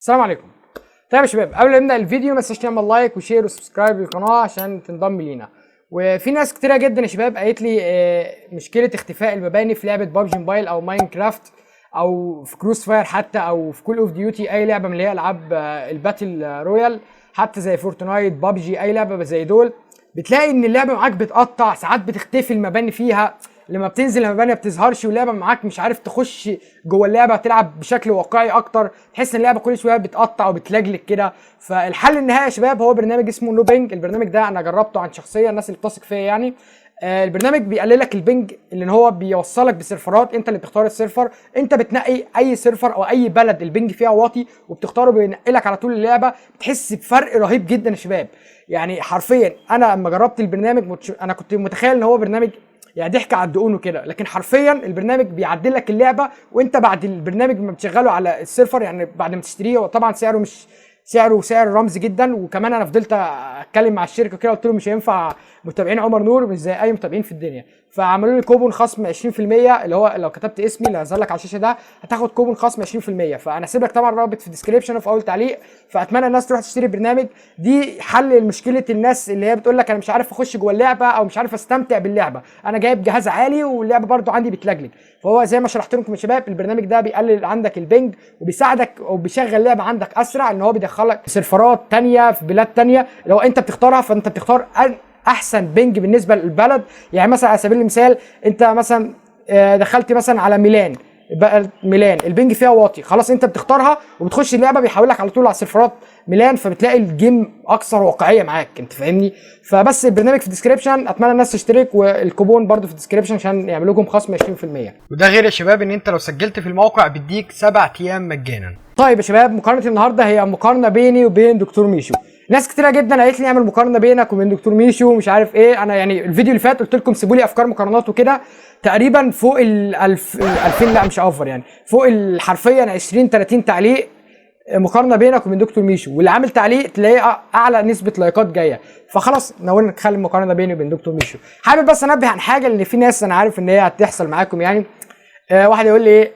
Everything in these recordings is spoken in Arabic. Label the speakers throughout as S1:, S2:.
S1: السلام عليكم. طيب يا شباب، قبل ما نبدا الفيديو ما تنساش تعمل لايك وشير وسبسكرايب للقناه عشان تنضم لينا. وفي ناس كتيره جدا يا شباب قالت لي مشكله اختفاء المباني في لعبه بابجي موبايل او ماينكرافت او في كروس فاير حتى او في كول اوف ديوتي، اي لعبه من اللي هي العاب الباتل رويال، حتى زي فورتنايت بابجي، اي لعبه زي دول. بتلاقي ان اللعبه معاك بتقطع، ساعات بتختفي المباني فيها، لما بتنزل المباني ما بتظهرش، واللعبه معاك مش عارف تخش جوه اللعبه تلعب بشكل واقعي اكتر، تحس ان اللعبه كل شويه بتقطع وبتلجلج كده. فالحل النهائي يا شباب هو برنامج اسمه نو بينج. البرنامج ده انا جربته عن شخصيه، الناس اللي بتثق فيا يعني. البرنامج بيقلل لك البنج، لان هو بيوصلك بسيرفرات، انت اللي بتختار السيرفر، انت بتنقي اي سيرفر او اي بلد البنج فيها واطي وبتختاره، بينقلك على طول اللعبه. بتحس بفرق رهيب جدا يا شباب. يعني حرفيا انا لما جربت البرنامج انا كنت متخيل ان هو برنامج يعني ضحك على الدقون وكده، لكن حرفيا البرنامج بيعدل لك اللعبه، وانت بعد البرنامج ما بتشغله على السيرفر، يعني بعد ما تشتريه، وطبعا سعره مش سعر رمزي جدا. وكمان انا فضلت اتكلم مع الشركه كده، قلت لهم مش هينفع متابعين عمر نور مش زي اي متابعين في الدنيا، فعملوا لي كوبون خصم 20%، اللي هو لو كتبت اسمي اللي هيظهر لك على الشاشه ده هتاخد كوبون خصم 20%. فانا هسيب لك طبعا رابط في الديسكربشن وفي اول تعليق. فاتمنى الناس تروح تشتري البرنامج. دي حل لمشكله الناس اللي هي بتقول لك انا مش عارف اخش جوه اللعبه او مش عارف استمتع باللعبه، انا جايب جهاز عالي واللعبه برده عندي بتلجلج. فهو زي ما شرحت لكم يا شباب، البرنامج ده بيقلل عندك البنج وبيساعدك وبيشغل اللعبه عندك اسرع، ان هو بيدخلك سيرفرات تانية في بلاد تانية لو انت بتختارها. فانت بتختار احسن بنج بالنسبه للبلد. يعني مثلا على سبيل المثال، انت مثلا دخلت مثلا على ميلان، بقى ميلان البنج فيها واطي، خلاص انت بتختارها وبتخش اللعبه بيحولك على طول على سيرفرات ميلان، فبتلاقي الجيم اكثر واقعيه معاك، انت فاهمني. فبس البرنامج في الديسكربشن، اتمنى الناس تشترك، والكوبون برده في الديسكربشن عشان يعملوا لكم خصم 20%. وده غير يا شباب ان انت لو سجلت في الموقع بيديك 7 ايام مجانا. طيب يا شباب، مقارنه النهارده هي مقارنه بيني وبين دكتور ميشو. ناس كتيره جدا قالت لي اعمل مقارنه بينك وبين دكتور ميشو ومش عارف ايه. انا يعني الفيديو اللي فات قلت لكم سيبوا لي افكار مقارنات وكده، تقريبا فوق ال 2000 لا مش اوفر، يعني فوق حرفيا 20 30 تعليق مقارنه بينك وبين دكتور ميشو، واللي عامل تعليق تلاقيه اعلى نسبه لايكات جايه. فخلاص ناويين نخلي المقارنه بيني وبين دكتور ميشو. حابب بس انبه عن حاجه، لان في ناس انا عارف ان هي هتحصل معاكم يعني. واحد يقول لي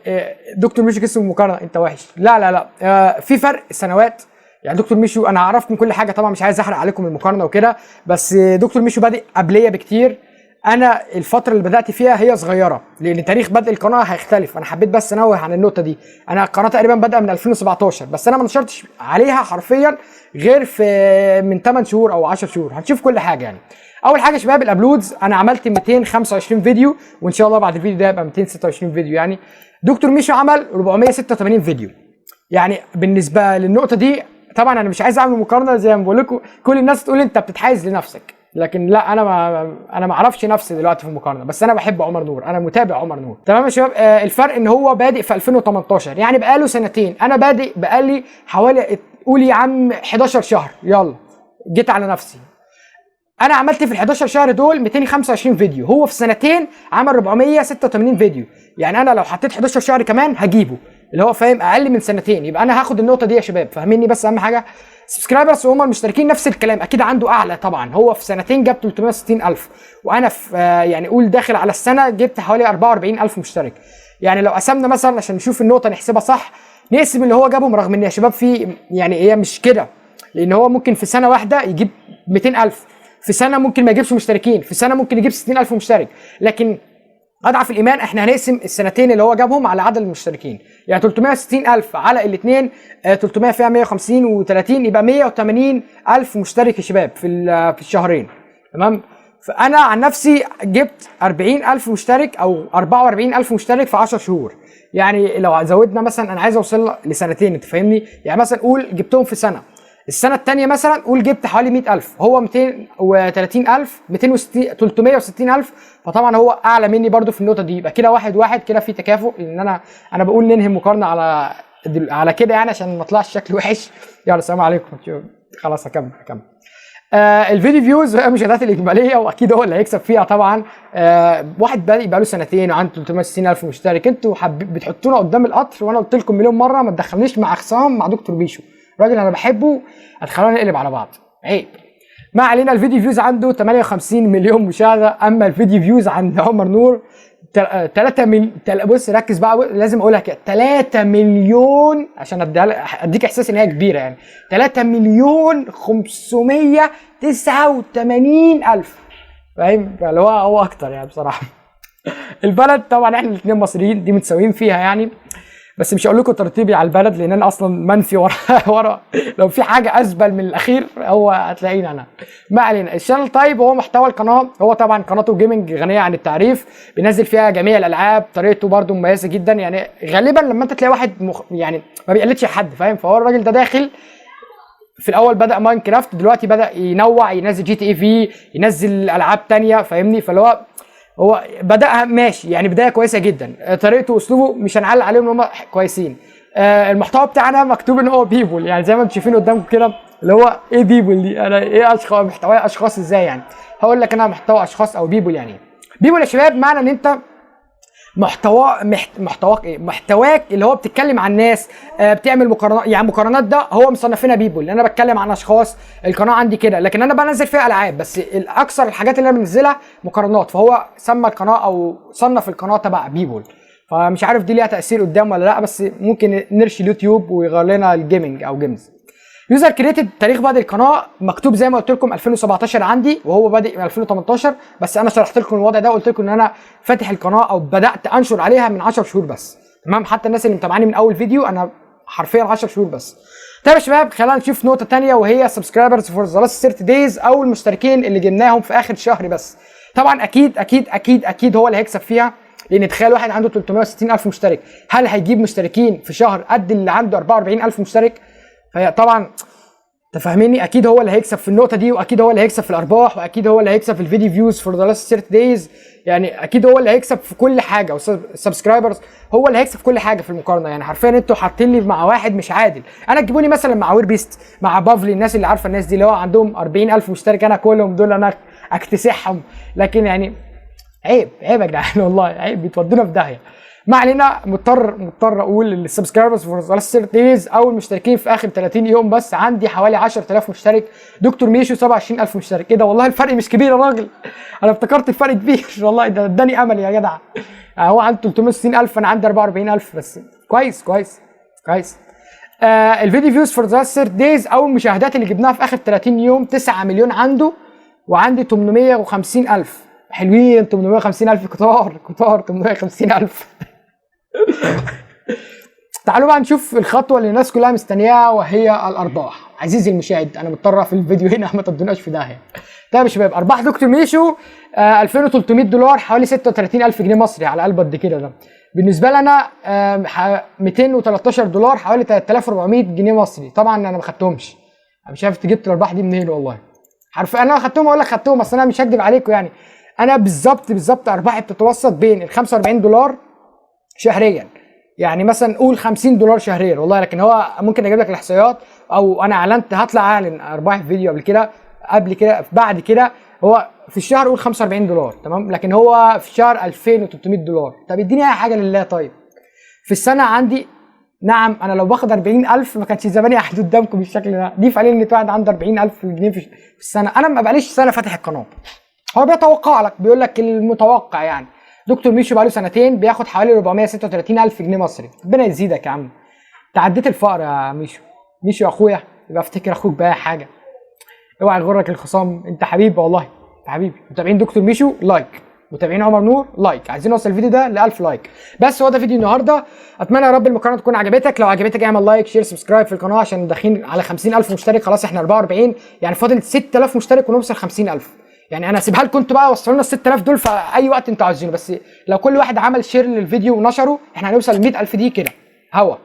S1: دكتور ميشو كسب المقارنه انت وحش. لا لا لا، في فرق سنوات. يعني دكتور ميشو انا هعرفكم كل حاجه، طبعا مش عايز احرق عليكم المقارنه وكده، بس دكتور ميشو بادئ قبليه بكتير. انا الفتره اللي بدات فيها هي صغيره، لان تاريخ بدء القناه هيختلف. انا حبيت بس انوه عن النقطه دي. انا القناه تقريبا بدأ من 2017، بس انا ما نشرتش عليها حرفيا غير في من 8 شهور او 10 شهور. هنشوف كل حاجه يعني. اول حاجه يا شباب الابلودز، انا عملت 225 فيديو، وان شاء الله بعد الفيديو ده يبقى 226 فيديو يعني. دكتور ميشو عمل 486 فيديو. يعني بالنسبه للنقطه دي طبعا انا مش عايز اعمل مقارنه، زي ما بقول لكم كل الناس تقول انت بتتحيز لنفسك، لكن لا، انا ما اعرفش نفسي دلوقتي في المقارنه، بس انا بحب عمر نور، انا متابع عمر نور تمام يا شباب. الفرق ان هو بادئ في 2018، يعني بقاله سنتين. انا بادئ بقالي حوالي قول يا عم 11 شهر، يلا جيت على نفسي. انا عملت في ال 11 شهر دول 225 فيديو، هو في سنتين عمل 486 فيديو. يعني انا لو حطيت 11 شهر كمان هجيبه، اللي هو فاهم اقل من سنتين. يبقى انا هاخد النقطه دي يا شباب، فاهميني. بس اهم حاجه سبسكرايبرز وهم المشتركين نفس الكلام، اكيد عنده اعلى طبعا. هو في سنتين جاب 360,000، وانا في يعني قول داخل على السنه جبت حوالي 44,000 مشترك. يعني لو قسمنا مثلا عشان نشوف النقطه نحسبها صح، نقسم اللي هو جابهم، رغم ان يا شباب في يعني هي مش كده، لان هو ممكن في سنه واحده يجيب 200,000، في سنه ممكن ما يجيبش مشتركين، في سنه ممكن يجيب 60,000 مشترك. لكن اضعف الايمان احنا هنقسم السنتين اللي هو جابهم على عدد المشتركين. يعني 360,000 على الاثنين، 300 فيها 150 و30، يبقى 180,000 مشترك يا شباب في الشهرين، تمام. فانا عن نفسي جبت 40,000 مشترك او 44,000 مشترك في 10 شهور. يعني لو زودنا مثلا، انا عايز اوصل لسنتين، انت فاهمني. يعني مثلا قول جبتهم في سنه، السنه الثانيه مثلا قول جبت حوالي 100,000، هو 230,000، 260، 360,000. فطبعا هو اعلى مني برده في النقطه دي. يبقى كده 1-1، كده في تكافؤ. لان انا بقول ننهي المقارنه على كده يعني، عشان ما اطلعش شكل وحش. يلا السلام عليكم. خلاص هكمل. الفيديو فيوز هي المشاهدات الاجماليه، واكيد هو اللي هيكسب فيها طبعا. واحد بادئ بقاله سنتين وعنده 360,000 مشترك. انتوا بتحطونا قدام القطر، وانا قلت لكم مليون مره ما تدخلنيش مع خصام مع دكتور ميشو، راجل انا بحبه، هتخلونا نقلب على بعض، عيب. ما علينا. الفيديو فيوز عنده 58 مليون مشاهده، اما الفيديو فيوز عند عمر نور بص ركز بقى، لازم اقولها كده، 3 مليون عشان اديك احساس ان هي كبيره يعني. 3 مليون 589 الف، فاهم؟ فاللي هو اكتر يعني بصراحه. البلد طبعا احنا الاثنين مصريين، دي متساويين فيها يعني، بس مش هقول لكم ترتيبي على البلد لان انا اصلا منفي ورا لو في حاجه ازبل من الاخير هو هتلاقيني انا. ما علينا. الشانل طيب هو محتوى القناه، هو طبعا قناته جيمنج غنيه عن التعريف، بينزل فيها جميع الالعاب، طريقته برده مميزه جدا يعني. غالبا لما انت تلاقي واحد يعني ما بيقلدش حد، فاهم؟ فهو الراجل ده داخل في الاول بدا ماينكرافت، دلوقتي بدا ينوع، ينزل جي تي اي في، ينزل العاب تانية، فاهمني؟ فاللي هو بدأها ماشي يعني، بدايه كويسه جدا. طريقته واسلوبه مش هنعلق عليهم ان هم كويسين. المحتوى بتاعنا مكتوب ان هو بيبول، يعني زي ما انتم شايفين قدامكم كده، اللي هو ايه بيبول دي؟ انا ايه اشخاص؟ محتوى اشخاص ازاي يعني؟ هقول لك انا محتوى اشخاص او بيبول يعني. بيبول يا شباب معنى ان انت محتواك اللي هو بتتكلم عن ناس، بتعمل مقارنات، يعني مقارنات، ده هو مصنفينها بيبول. انا بتكلم عن اشخاص، القناه عندي كده، لكن انا بنزل فيها العاب بس. الاكثر الحاجات اللي انا بنزلها مقارنات، فهو سمى القناه او صنف القناه تبع بيبول. فمش عارف دي ليها تاثير قدام ولا لا، بس ممكن نرشي اليوتيوب ويغير لنا الجيمنج او جيمز. يوزر كريتد، تاريخ بدء القناه مكتوب زي ما قلت لكم 2017 عندي، وهو بادئ من 2018، بس انا شرحت لكم الوضع ده، قلت لكم ان انا فاتح القناه او بدات انشر عليها من 10 شهور بس، تمام؟ حتى الناس اللي متابعاني من اول فيديو انا حرفيا 10 شهور بس. طيب يا شباب خلينا نشوف نقطه ثانيه، وهي سبسكرايبرز فور ذا لاست 30 دايز، او المشتركين اللي جبناهم في اخر شهر بس. طبعا اكيد اكيد اكيد اكيد هو اللي هيكسب فيها، لان تخيل واحد عنده 360 الف مشترك، هل هيجيب مشتركين في شهر قد اللي عنده 44 الف مشترك؟ فهي طبعا تفهميني، اكيد هو اللي هيكسب في النقطه دي، واكيد هو اللي هيكسب في الارباح، واكيد هو اللي هيكسب في الفيديو فيوز فور ذا لاست 30 دايز، يعني اكيد هو اللي هيكسب في كل حاجه. والسبسكرايبرز هو اللي هيكسب في كل حاجه في المقارنه يعني. حرفيا انتوا حاطين لي مع واحد مش عادل. انا تجيبوني مثلا مع وير بيست، مع بافلي، الناس اللي عارفه الناس دي اللي هو عندهم 40 الف مشترك، انا كلهم دول انا اكتسحهم. لكن يعني عيب يا جدعان والله عيب، بتودونا في داهيه. ما علينا. مضطر اقول السبسكرايبرز فور ذا لاست 30 دايز او المشتركين في اخر 30 يوم بس، عندي حوالي 10000 مشترك. دكتور ميشو 27000 مشترك. ايه ده؟ والله الفرق مش كبير يا راجل، انا افتكرت الفرق كبير والله، ده اداني امل يا جدع. هو عنده 360000 انا عندي 44000 بس. كويس. الفيديو فيوز فور ذا لاست 30 دايز او المشاهدات اللي جبناها في اخر 30 يوم 9 مليون عنده، وعندي 850000. حلوين 850000، كتار 850000. تعالوا بقى نشوف الخطوه اللي الناس كلها مستنياها، وهي الارباح. عزيزي المشاهد انا مضطر اقفل الفيديو هنا ما تدوناش في داهيه. طيب يا شباب، ارباح دكتور ميشو 2300 دولار، حوالي 36000 جنيه مصري على قلب قد كده. ده بالنسبه لنا 213 دولار، حوالي 3400 جنيه مصري. طبعا انا ما خدتهمش، انا مش عارف جبت الارباح دي منين والله. عارف انا خدتهم اقول لك خدتهم، بس انا مش هكدب عليكم يعني. انا بالظبط ارباحي بتتوسط بين ال 45 دولار شهريا، يعني مثلا قول 50 دولار شهريا والله. لكن هو ممكن اجيب لك الاحصائيات، او انا اعلنت هطلع اعلن ارباح في فيديو قبل كده بعد كده. هو في الشهر قول 45 دولار، تمام؟ لكن هو في الشهر 2300 دولار. طب اديني اي حاجه لله. طيب في السنه عندي، نعم انا لو باخد 40000 ما كانش زماني قاعد قدامكم بالشكل ده. ضيف عليه ان واحد عنده 40000 جنيه في السنه. انا ما بقاليش سنه فاتح القناه، هو بيتوقع لك، بيقول لك المتوقع يعني. دكتور ميشو بقاله سنتين بياخد حوالي 436000 جنيه مصري. ربنا يزيدك يا عم، تعديت الفقر يا ميشو يا اخويا. يبقى افتكر اخوك باي حاجه، اوعى يغرك الخصام. انت حبيبي والله، انت حبيبي. متابعين دكتور ميشو لايك، متابعين عمر نور لايك. عايزين نوصل الفيديو ده ل 1000 لايك بس. هو ده فيديو النهارده. اتمنى يا رب المقارنه تكون عجبتك. لو عجبتك اعمل لايك، شير، سبسكرايب في القناه، عشان داخلين على 50000 مشترك. خلاص احنا 44، يعني فاضل 6000 مشترك ونوصل 50000. يعني انا سيبها لكم انتوا بقى، وصلوا لنا ال 6000 دول في اي وقت انتوا عايزينه. بس لو كل واحد عمل شير للفيديو ونشره، احنا هنوصل ل 100000 دي كده هوا.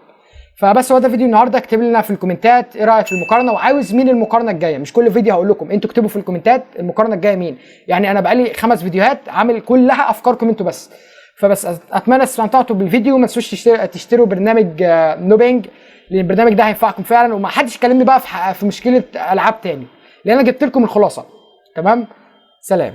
S1: فبس هو ده فيديو النهارده. اكتب لنا في الكومنتات ايه رايك في المقارنه، وعاوز مين المقارنه الجايه. مش كل فيديو هقول لكم، انتوا اكتبوا في الكومنتات المقارنه الجايه مين. يعني انا بقالي 5 فيديوهات عامل كلها افكاركم انتوا بس. فبس اتمنى استمتعتوا بالفيديو. ما تنسوش تشتروا برنامج نوبينج، لان البرنامج ده هينفعكم فعلا. وما حدش يكلمني بقى في مشكله العاب تاني، لان انا جبت لكم الخلاصه. تمام، سلام.